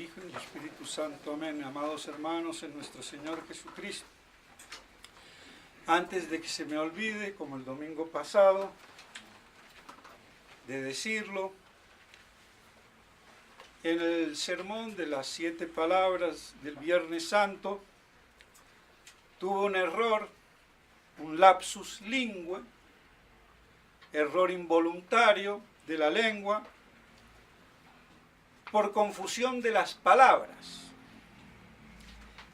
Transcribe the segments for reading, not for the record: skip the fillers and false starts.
del Hijo y del Espíritu Santo. Amén. Amados hermanos en nuestro Señor Jesucristo. Antes de que se me olvide, como el domingo pasado, de decirlo, en el sermón de las 7 palabras del Viernes Santo, tuvo un error, un lapsus lingue, error involuntario de la lengua, por confusión de las palabras,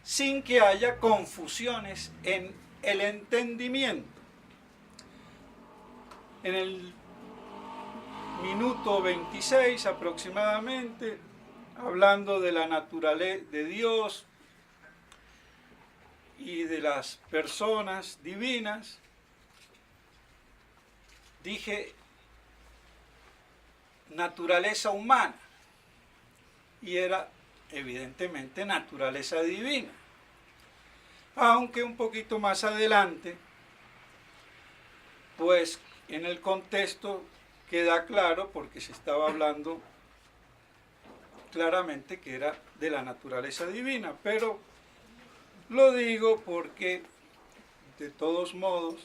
sin que haya confusiones en el entendimiento. En el minuto 26 aproximadamente, hablando de la naturaleza de Dios y de las personas divinas, dije naturaleza humana, y era evidentemente naturaleza divina. Aunque un poquito más adelante, pues en el contexto queda claro, porque se estaba hablando claramente que era de la naturaleza divina, pero lo digo porque de todos modos,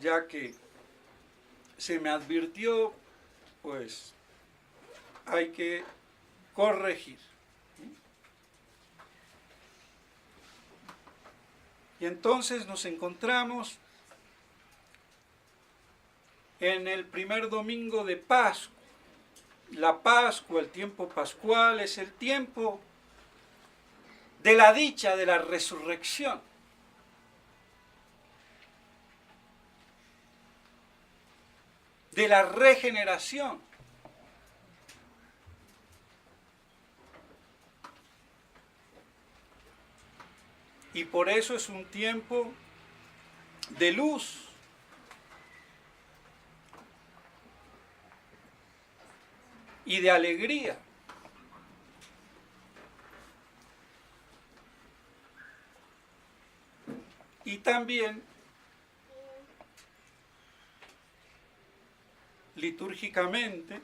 ya que se me advirtió, pues hay que corregir. Y entonces nos encontramos en el primer domingo de Pascua. La Pascua, el tiempo pascual, es el tiempo de la dicha de la resurrección. De la regeneración. Y por eso es un tiempo de luz. Y de alegría. Y también litúrgicamente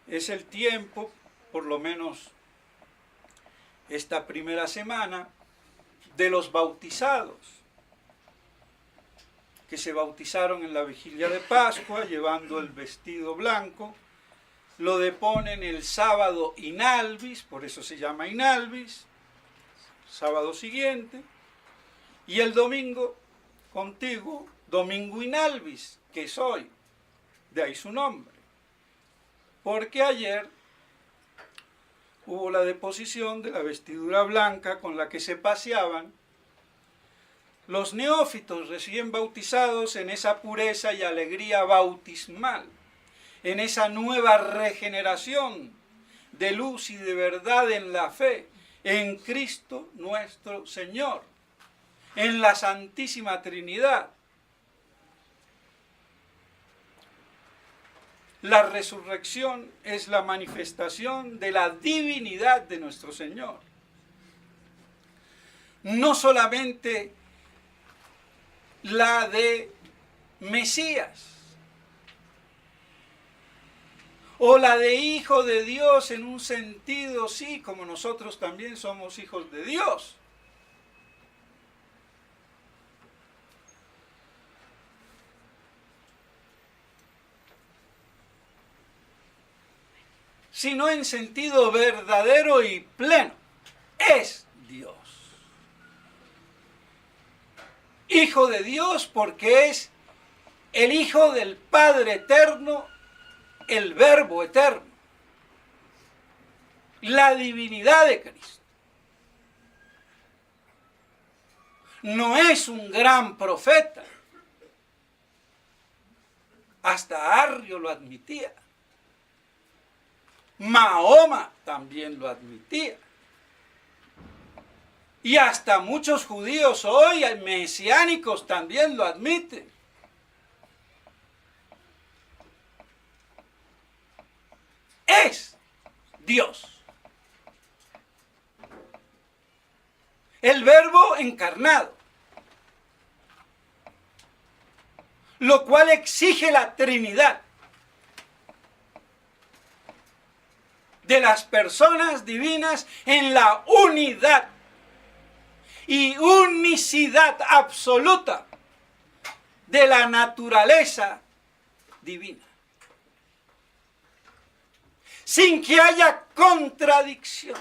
es el tiempo, por lo menos esta primera semana, de los bautizados, que se bautizaron en la vigilia de Pascua llevando el vestido blanco, lo deponen el sábado inalvis, por eso se llama inalvis, sábado siguiente, y el domingo contiguo, domingo inalvis, que es hoy, de ahí su nombre, porque ayer hubo la deposición de la vestidura blanca con la que se paseaban los neófitos recién bautizados en esa pureza y alegría bautismal, en esa nueva regeneración de luz y de verdad en la fe, en Cristo nuestro Señor, en la Santísima Trinidad. La resurrección es la manifestación de la divinidad de nuestro Señor. No solamente la de Mesías, o la de Hijo de Dios en un sentido, sí, como nosotros también somos hijos de Dios. Sino en sentido verdadero y pleno. Es Dios. Hijo de Dios porque es el Hijo del Padre Eterno, el Verbo Eterno. La divinidad de Cristo. No es un gran profeta. Hasta Arrio lo admitía. Mahoma también lo admitía. Y hasta muchos judíos hoy, mesiánicos, también lo admiten. Es Dios. El Verbo encarnado. Lo cual exige la Trinidad. de las personas divinas en la unidad y unicidad absoluta de la naturaleza divina, sin que haya contradicción.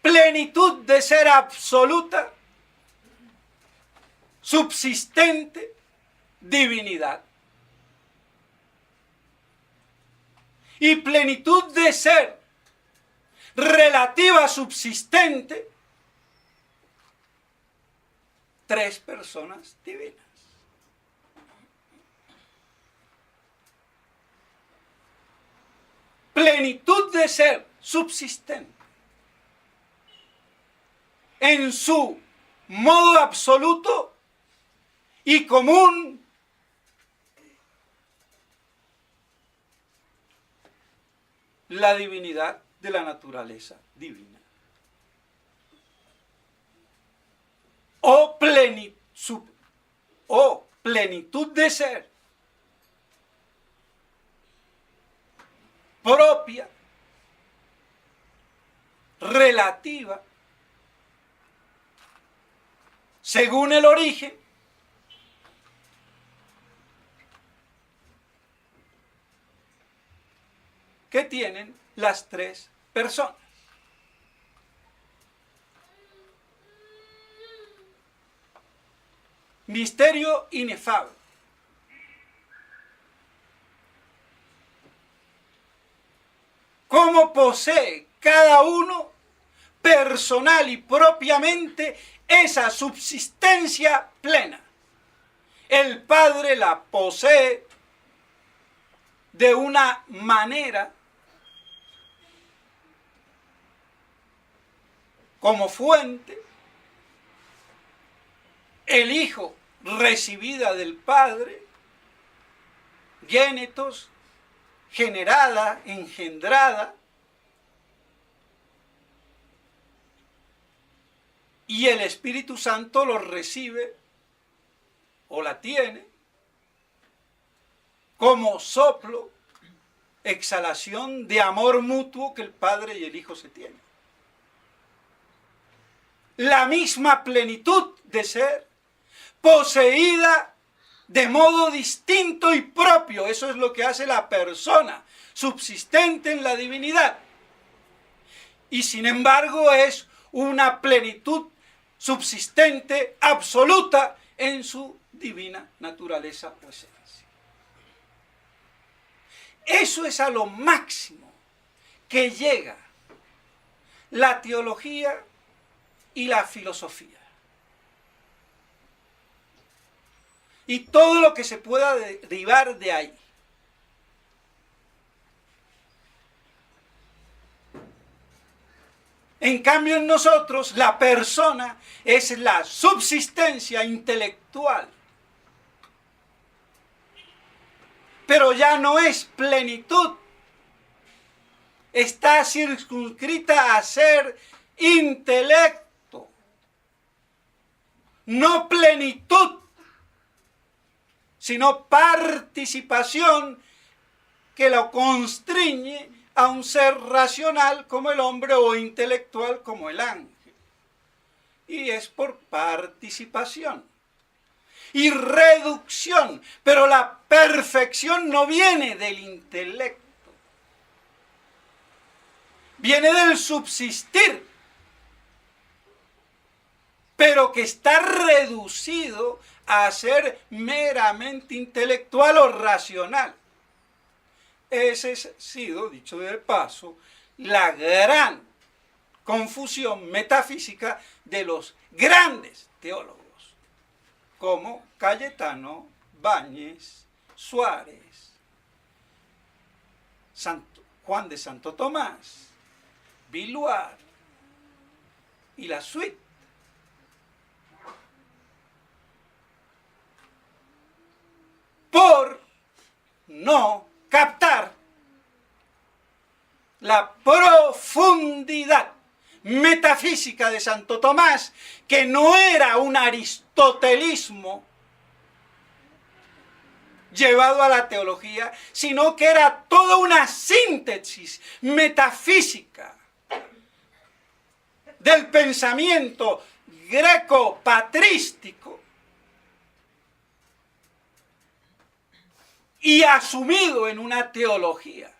Plenitud de ser absoluta, subsistente, divinidad. Y plenitud de ser relativa, subsistente, tres personas divinas. Plenitud de ser subsistente en su modo absoluto y común, la divinidad de la naturaleza divina. O plenitud de ser propia, relativa, según el origen, que tienen las tres personas. Misterio inefable. Cómo posee cada uno personal y propiamente esa subsistencia plena. El Padre la posee de una manera como fuente, el Hijo recibida del Padre, génetos, generada, engendrada, y el Espíritu Santo lo recibe o la tiene como soplo, exhalación de amor mutuo que el Padre y el Hijo se tienen. La misma plenitud de ser, poseída de modo distinto y propio. Eso es lo que hace la persona subsistente en la divinidad. Y sin embargo es una plenitud subsistente, absoluta, en su divina naturaleza o esencia. Eso es a lo máximo que llega la teología y la filosofía. Y todo lo que se pueda derivar de ahí. En cambio en nosotros la persona es la subsistencia intelectual. Pero ya no es plenitud. Está circunscrita a ser intelecto. No plenitud, sino participación que lo constriñe a un ser racional como el hombre o intelectual como el ángel. Y es por participación y reducción, pero la perfección no viene del intelecto, viene del subsistir, pero que está reducido a ser meramente intelectual o racional. Ese ha sido, dicho de paso, la gran confusión metafísica de los grandes teólogos, como Cayetano, Báñez, Suárez, Juan de Santo Tomás, Viluar y la suite. Por no captar la profundidad metafísica de Santo Tomás, que no era un aristotelismo llevado a la teología, sino que era toda una síntesis metafísica del pensamiento greco-patrístico y asumido en una teología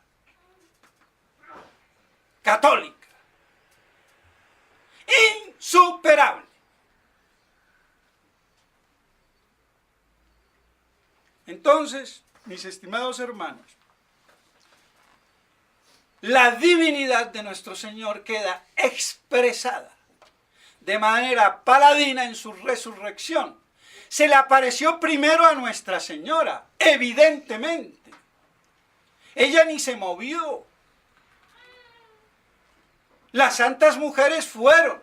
católica insuperable. Entonces, mis estimados hermanos, la divinidad de nuestro Señor queda expresada de manera paladina en su resurrección. Se le apareció primero a Nuestra Señora, evidentemente. Ella ni se movió. Las santas mujeres fueron.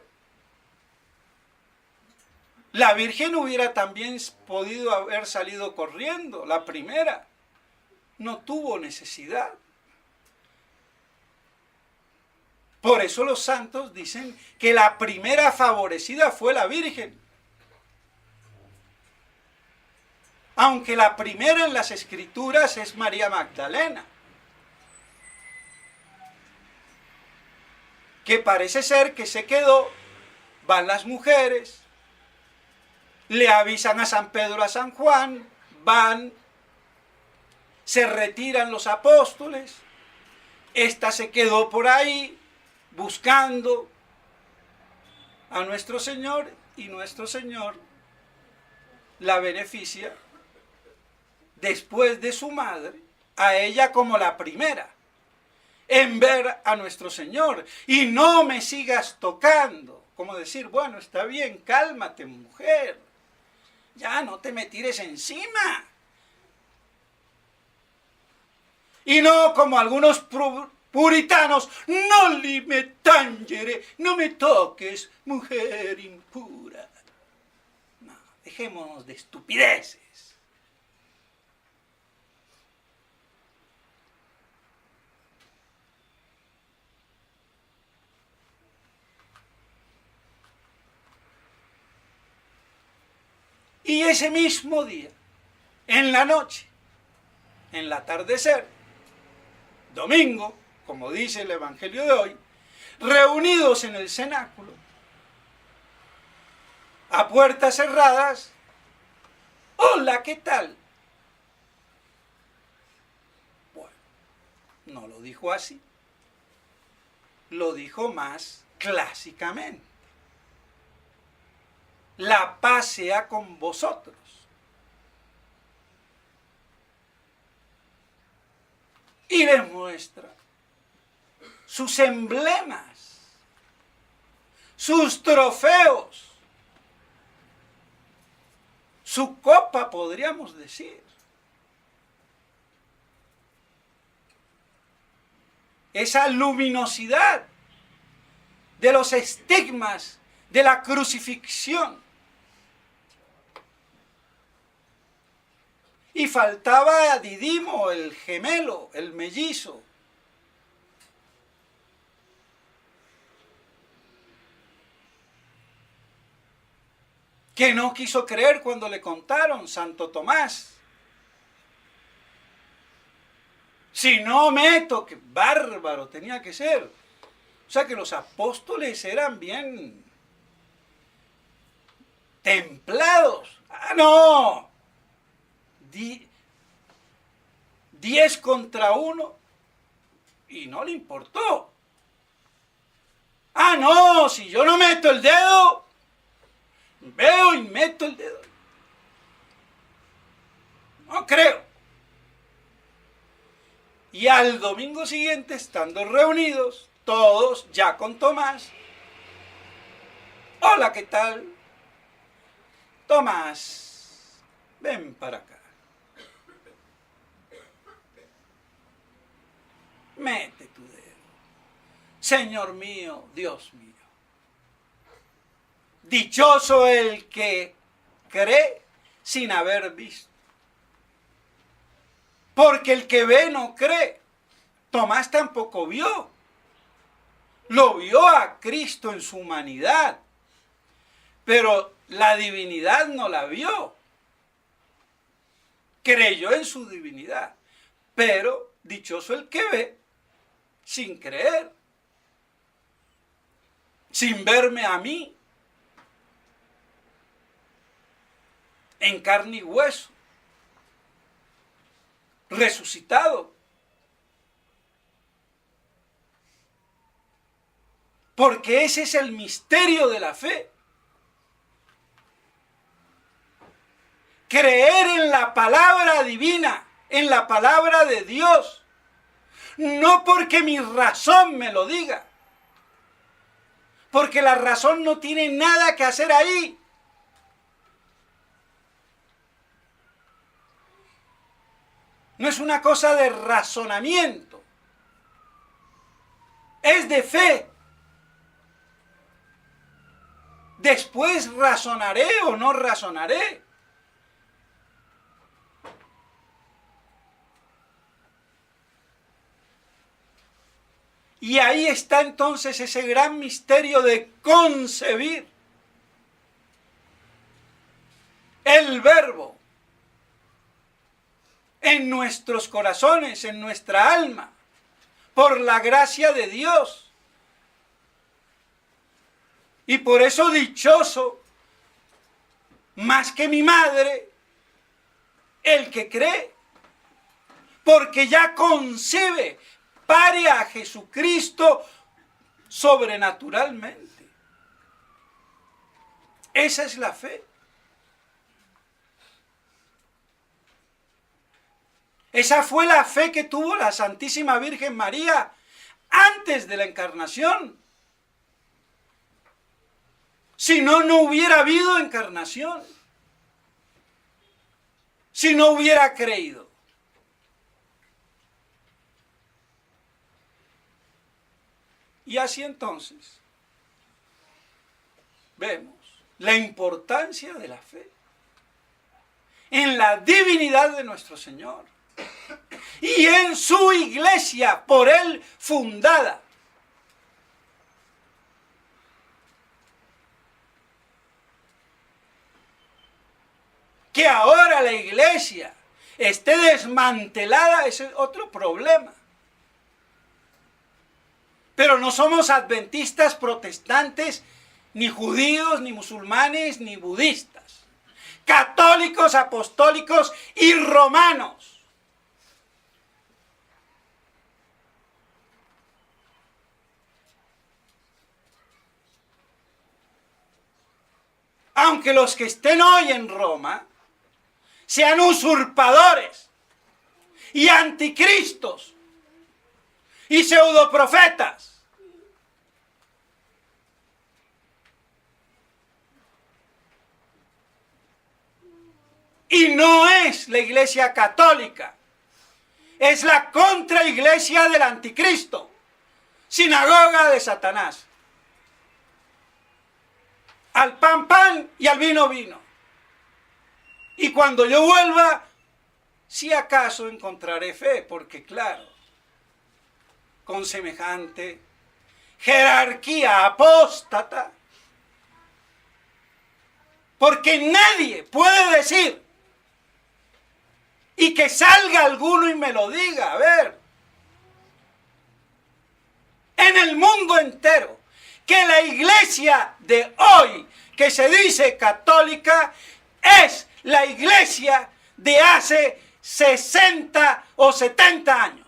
La Virgen hubiera también podido haber salido corriendo, la primera. No tuvo necesidad. Por eso los santos dicen que la primera favorecida fue la Virgen. Aunque la primera en las Escrituras es María Magdalena, que parece ser que se quedó, van las mujeres, le avisan a San Pedro, a San Juan, van, se retiran los apóstoles, esta se quedó por ahí buscando a nuestro Señor y nuestro Señor la beneficia después de su madre, a ella como la primera, en ver a nuestro Señor. Y no me sigas tocando, como decir, bueno, está bien, cálmate, mujer, ya no te me tires encima. Y no como algunos puritanos, no li me tangere, no me toques, mujer impura. No, dejémonos de estupideces. Y ese mismo día, en la noche, en el atardecer, domingo, como dice el Evangelio de hoy, reunidos en el cenáculo, a puertas cerradas, hola, ¿qué tal? Bueno, no lo dijo así, lo dijo más clásicamente. La paz sea con vosotros. Y les muestra sus emblemas, sus trofeos, su copa, podríamos decir. Esa luminosidad de los estigmas de la crucifixión. Y faltaba a Didimo, el gemelo, el mellizo. Que no quiso creer cuando le contaron, Santo Tomás. Si no meto, qué bárbaro tenía que ser. O sea que los apóstoles eran bien templados. ¡Ah, no! 10 contra 1 y no le importó. ¡Ah, no! Si yo no meto el dedo, veo y meto el dedo. No creo. Y al domingo siguiente, estando reunidos, todos, ya con Tomás, hola, ¿qué tal? Tomás, ven para acá. Mete tu dedo. Señor mío, Dios mío. Dichoso el que cree sin haber visto. Porque el que ve no cree. Tomás tampoco vio. Lo vio a Cristo en su humanidad. Pero la divinidad no la vio. creyó en su divinidad. Pero dichoso el que ve sin creer, sin verme a mí, en carne y hueso, resucitado. Porque ese es el misterio de la fe. Creer en la palabra divina, en la palabra de Dios. No porque mi razón me lo diga. Porque la razón no tiene nada que hacer ahí. No es una cosa de razonamiento. Es de fe. Después razonaré o no razonaré. Y ahí está entonces ese gran misterio de concebir el Verbo en nuestros corazones, en nuestra alma, por la gracia de Dios. Y por eso dichoso, más que mi madre, el que cree, porque ya concibe, pare a Jesucristo sobrenaturalmente. Esa es la fe. Esa fue la fe que tuvo la Santísima Virgen María antes de la encarnación. Si no, no hubiera habido encarnación. Si no hubiera creído. Y así entonces vemos la importancia de la fe en la divinidad de nuestro Señor y en su iglesia por Él fundada. Que ahora la iglesia esté desmantelada, ese es otro problema. Pero no somos adventistas, protestantes, ni judíos, ni musulmanes, ni budistas. Católicos, apostólicos y romanos. Aunque los que estén hoy en Roma sean usurpadores y anticristos y pseudoprofetas. Y no es la Iglesia católica, es la contraiglesia del anticristo, sinagoga de Satanás. Al pan, pan y al vino, vino. Y cuando yo vuelva, si acaso encontraré fe, porque claro, con semejante jerarquía apóstata, porque nadie puede decir, y que salga alguno y me lo diga, a ver, en el mundo entero, que la iglesia de hoy, que se dice católica, es la iglesia de hace 60 o 70 años.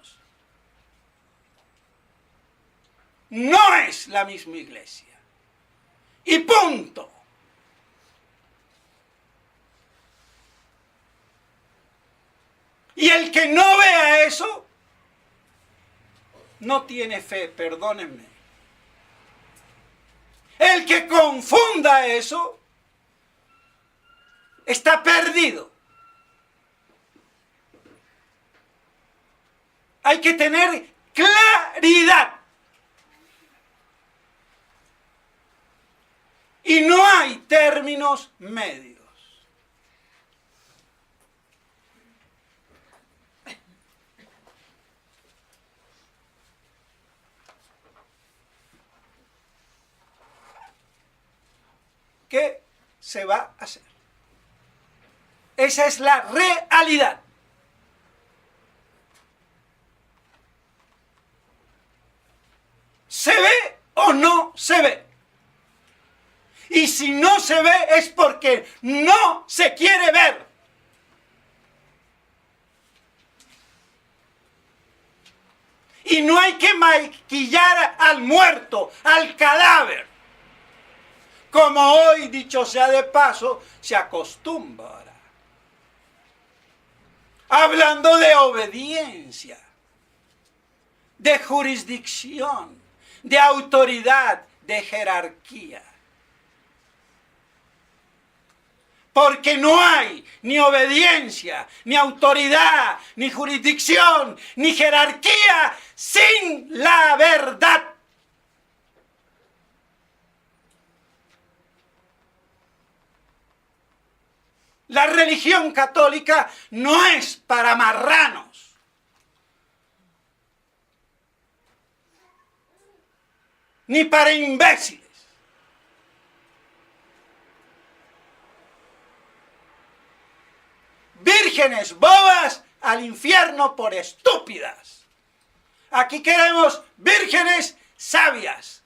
No es la misma iglesia. Y punto. Y el que no vea eso, no tiene fe, perdónenme. El que confunda eso, está perdido. Hay que tener claridad. Y no hay términos medios. ¿Qué se va a hacer? Esa es la realidad. se ve. Y si no se ve es porque no se quiere ver. Y no hay que maquillar al muerto, al cadáver. Como hoy, dicho sea de paso, se acostumbra. Hablando de obediencia, de jurisdicción, de autoridad, de jerarquía. Porque no hay ni obediencia, ni autoridad, ni jurisdicción, ni jerarquía sin la verdad. La religión católica no es para marranos. Ni para imbéciles. Vírgenes bobas al infierno por estúpidas. Aquí queremos vírgenes sabias,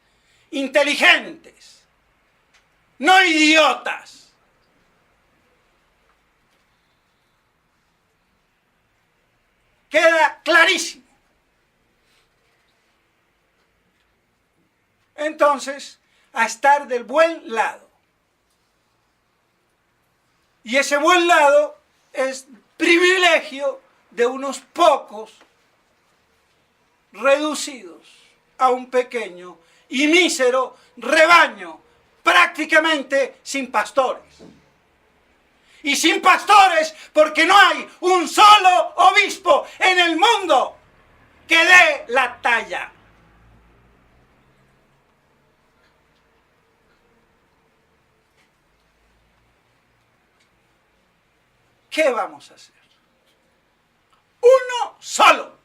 inteligentes, no idiotas. Queda clarísimo. Entonces, a estar del buen lado. Y ese buen lado es privilegio de unos pocos reducidos a un pequeño y mísero rebaño, prácticamente sin pastores. Y sin pastores porque no hay un solo obispo en el mundo que dé la talla. ¿Qué vamos a hacer? Uno solo.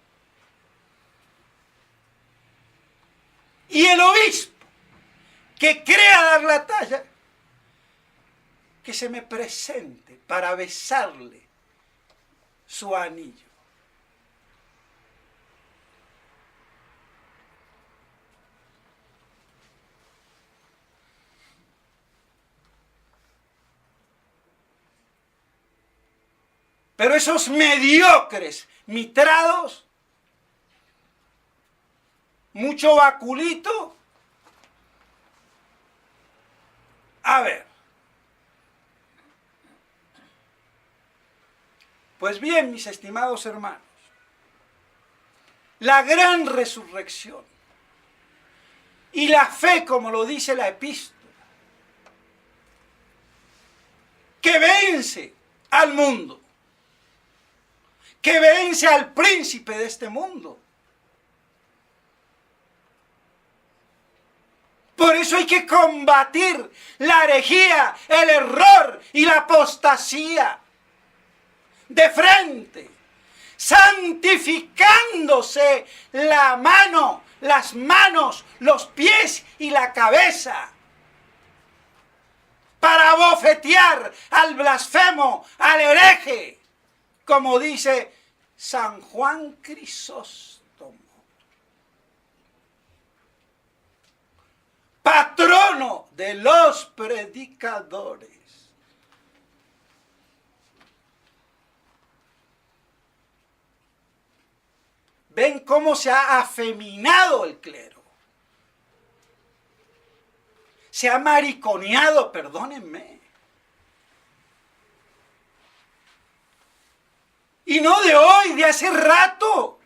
Y el obispo que crea dar la talla, que se me presente para besarle su anillo. Pero esos mediocres mitrados, mucho baculito, a ver. Pues bien, mis estimados hermanos, la gran resurrección y la fe, como lo dice la epístola, que vence al mundo, que vence al príncipe de este mundo. Por eso hay que combatir la herejía, el error y la apostasía de frente, santificándose la mano, las manos, los pies y la cabeza, para bofetear al blasfemo, al hereje, como dice San Juan Crisóstomo, patrono de los predicadores. ¿Ven cómo se ha afeminado el clero? Se ha mariconeado, perdónenme. Y no de hoy, de hace rato.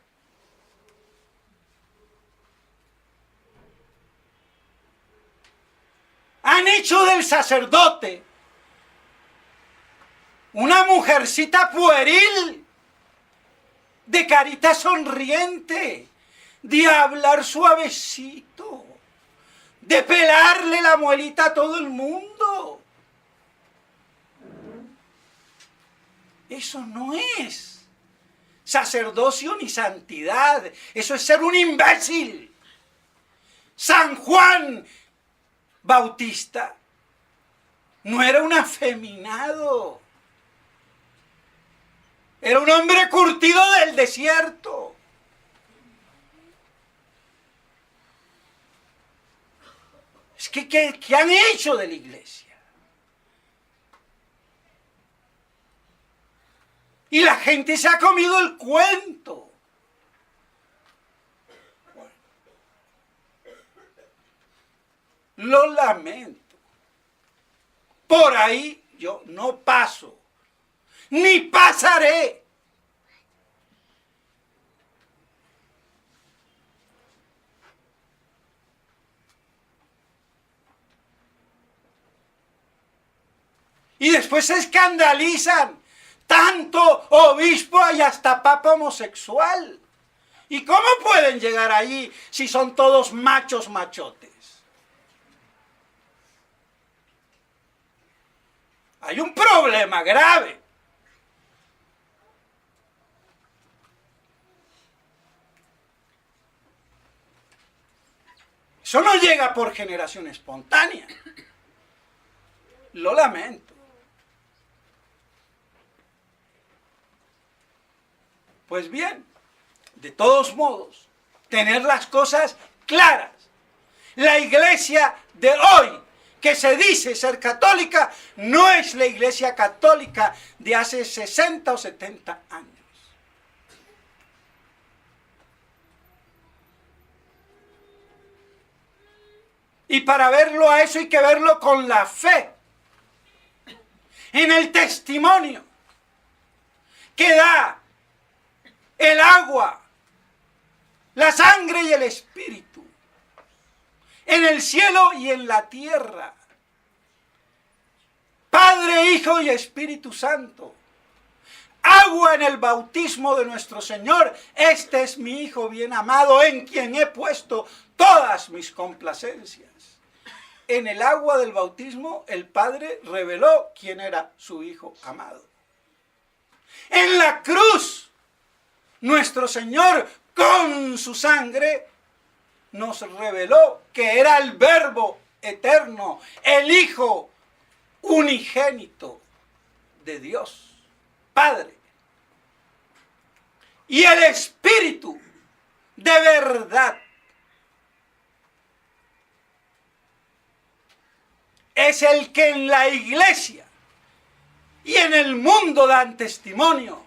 Han hecho del sacerdote una mujercita pueril, de carita sonriente, de hablar suavecito, de pelarle la muelita a todo el mundo. Eso no es sacerdocio ni santidad, eso es ser un imbécil. San Juan Bautista no era un afeminado. Era un hombre curtido del desierto. ¿qué han hecho de la iglesia? Y la gente se ha comido el cuento. Bueno, lo lamento. Por ahí yo no paso, ni pasaré. Y después se escandalizan. Tanto obispo y hasta papa homosexual. ¿Y cómo pueden llegar allí si son todos machos machotes? Hay un problema grave. Eso no llega por generación espontánea. Lo lamento. Pues bien, de todos modos, tener las cosas claras. La iglesia de hoy, que se dice ser católica, no es la iglesia católica de hace 60 o 70 años. Y para verlo a eso hay que verlo con la fe, en el testimonio que da el agua, la sangre y el espíritu, en el cielo y en la tierra, Padre, Hijo y Espíritu Santo, agua en el bautismo de nuestro Señor. Este es mi Hijo bien amado, en quien he puesto todas mis complacencias. En el agua del bautismo el Padre reveló quién era su Hijo amado. En la cruz, nuestro Señor, con su sangre, nos reveló que era el Verbo eterno, el Hijo unigénito de Dios, Padre. Y el Espíritu de verdad es el que en la iglesia y en el mundo dan testimonio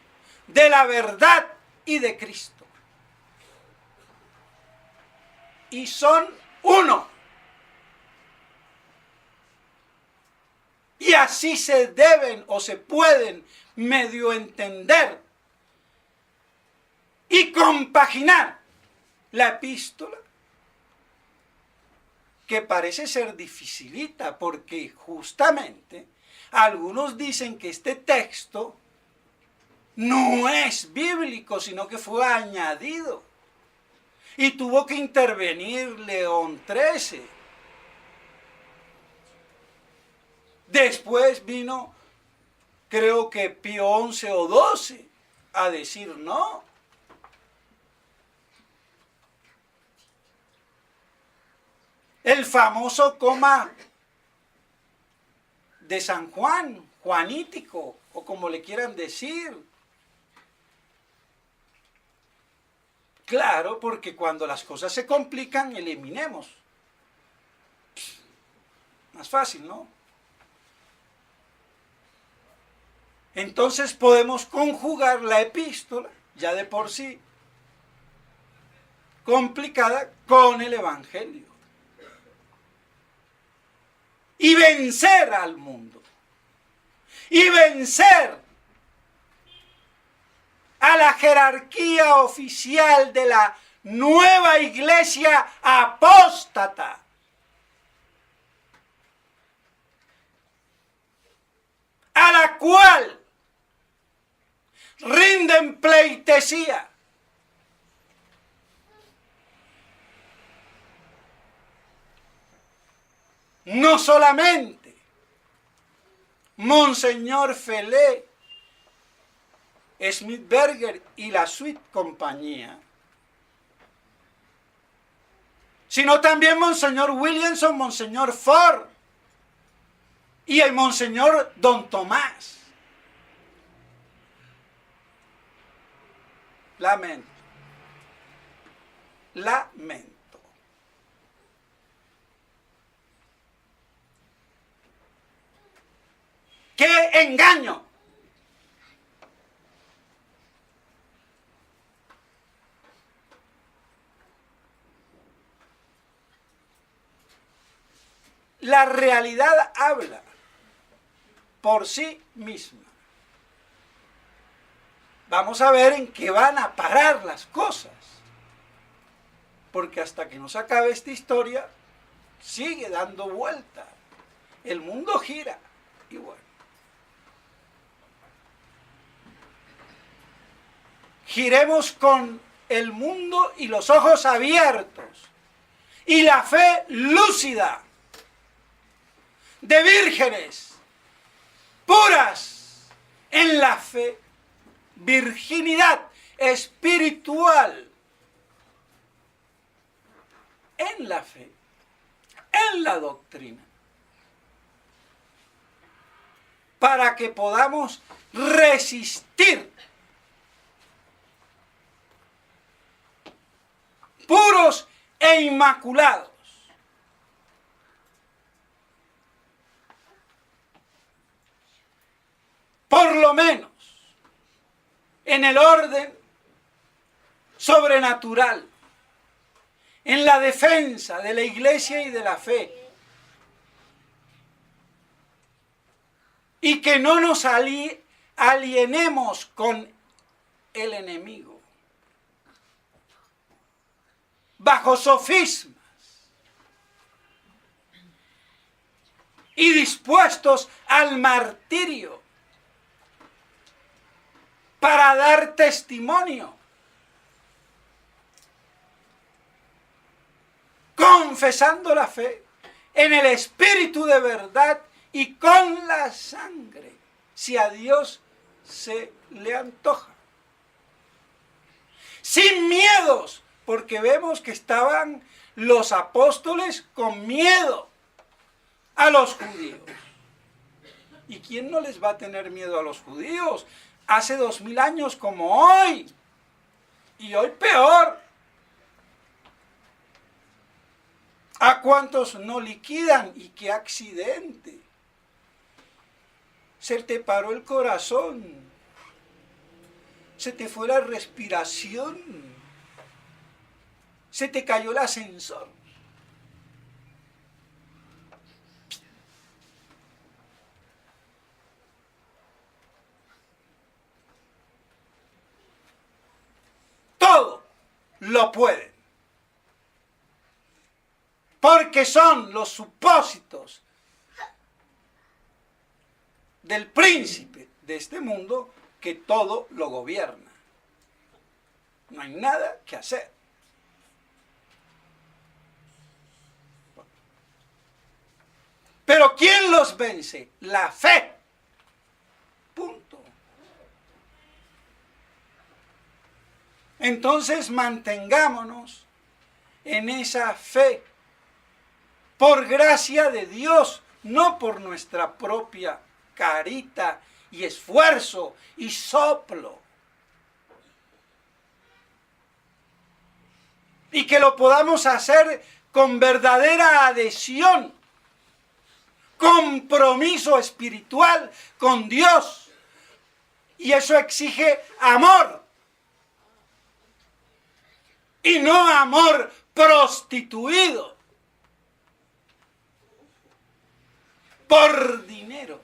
de la verdad y de Cristo. Y son uno. Y así se deben o se pueden medio entender y compaginar la epístola, que parece ser dificilita, porque justamente algunos dicen que este texto no es bíblico, sino que fue añadido. Y tuvo que intervenir León XIII. Después vino, creo que Pío XI o XII, a decir no. El famoso coma de San Juan, Juanítico, o como le quieran decir. Claro, porque cuando las cosas se complican, eliminemos. Más fácil, ¿no? Entonces podemos conjugar la epístola, ya de por sí complicada, con el Evangelio. Y vencer al mundo. Y vencer a la jerarquía oficial de la nueva iglesia apóstata. A la cual rinden pleitesía no solamente Monseñor Felé, Smithberger y la suite compañía, sino también Monseñor Williamson, Monseñor Ford y el Monseñor Don Tomás. Lamento. ¡Qué engaño! La realidad habla por sí misma. Vamos a ver en qué van a parar las cosas. Porque hasta que no se acabe esta historia, sigue dando vuelta. El mundo gira. Y bueno. Giremos con el mundo y los ojos abiertos. Y la fe lúcida. De vírgenes. Puras. En la fe. Virginidad espiritual. En la fe. En la doctrina. Para que podamos resistir. Puros e inmaculados. Por lo menos en el orden sobrenatural, en la defensa de la iglesia y de la fe. Y que no nos alienemos con el enemigo. Bajo sofismas. Y dispuestos al martirio. Para dar testimonio. Confesando la fe en el Espíritu de verdad y con la sangre, si a Dios se le antoja. Sin miedos, porque vemos que estaban los apóstoles con miedo a los judíos. ¿Y quién no les va a tener miedo a los judíos? Hace 2000 años como hoy. Y hoy peor. ¿A cuántos no liquidan? Y qué accidente. Se te paró el corazón. Se te fue la respiración. Se te cayó el ascensor. Todo lo pueden. Porque son los supósitos del príncipe de este mundo que todo lo gobierna. No hay nada que hacer. Pero ¿quién los vence? La fe. Punto. Entonces mantengámonos en esa fe. Por gracia de Dios, no por nuestra propia carita y esfuerzo y soplo. Y que lo podamos hacer con verdadera adhesión, compromiso espiritual con Dios. Y eso exige amor. Y no amor prostituido. Por dinero.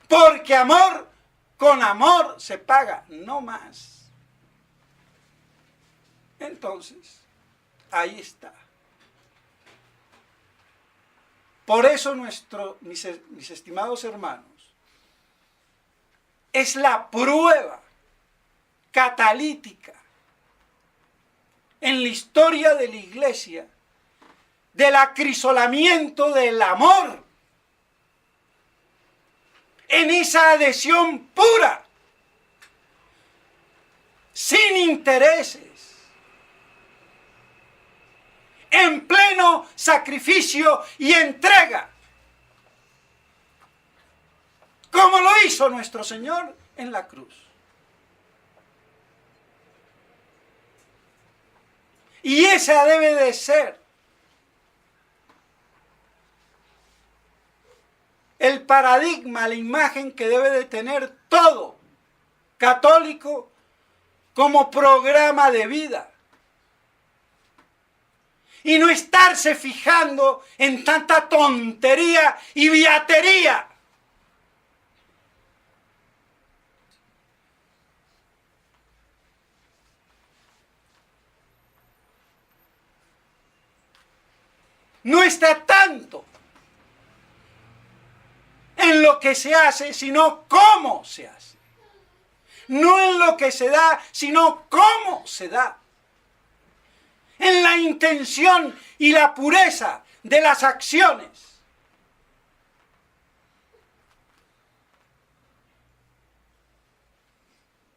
Porque amor con amor se paga, no más. Entonces, ahí está. Por eso mis estimados hermanos, es la prueba catalítica en la historia de la Iglesia del acrisolamiento del amor, en esa adhesión pura, sin intereses, en pleno sacrificio y entrega, como lo hizo nuestro Señor en la cruz. Y esa debe de ser el paradigma, la imagen que debe de tener todo católico como programa de vida. Y no estarse fijando en tanta tontería y viatería. No está tanto en lo que se hace, sino cómo se hace. No en lo que se da, sino cómo se da. En la intención y la pureza de las acciones.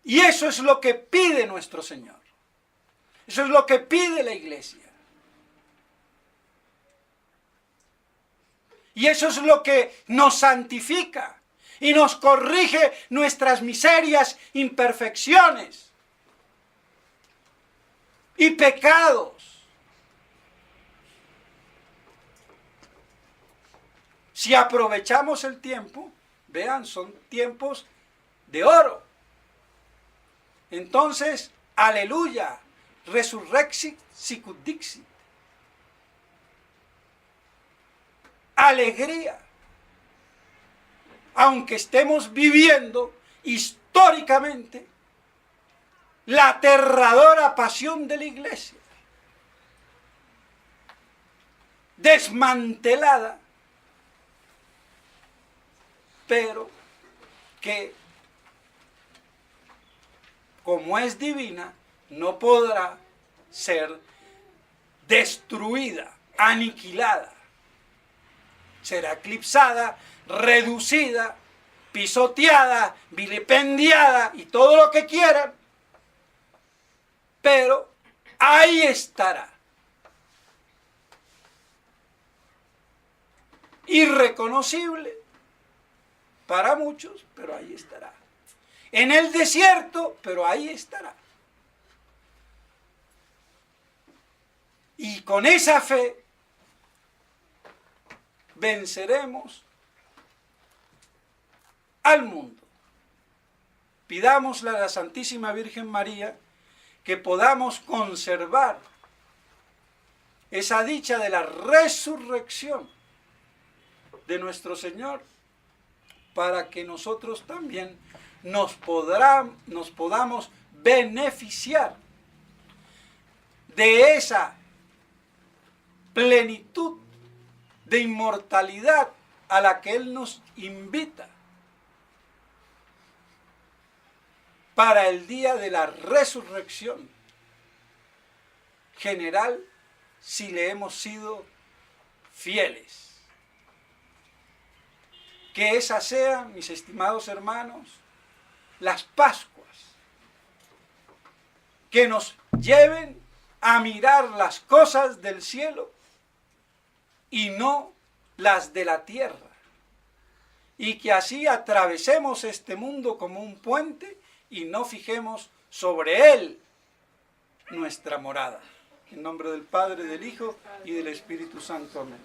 Y eso es lo que pide nuestro Señor. Eso es lo que pide la Iglesia. Y eso es lo que nos santifica y nos corrige nuestras miserias, imperfecciones y pecados. Si aprovechamos el tiempo, vean, son tiempos de oro. Entonces, aleluya, resurrexit sicut dixit. Alegría. Aunque estemos viviendo históricamente la aterradora pasión de la Iglesia, desmantelada, pero que, como es divina, no podrá ser destruida, aniquilada. Será eclipsada, reducida, pisoteada, vilipendiada y todo lo que quieran, pero ahí estará. Irreconocible para muchos, pero ahí estará. En el desierto, pero ahí estará. Y con esa fe venceremos al mundo. Pidámosle a la Santísima Virgen María que podamos conservar esa dicha de la resurrección de nuestro Señor, para que nosotros también nos podamos beneficiar de esa plenitud de inmortalidad a la que Él nos invita para el día de la resurrección general, si le hemos sido fieles. Que esas sean, mis estimados hermanos, las Pascuas que nos lleven a mirar las cosas del cielo y no las de la tierra, y que así atravesemos este mundo como un puente y no fijemos sobre él nuestra morada. En nombre del Padre, del Hijo y del Espíritu Santo. Amén.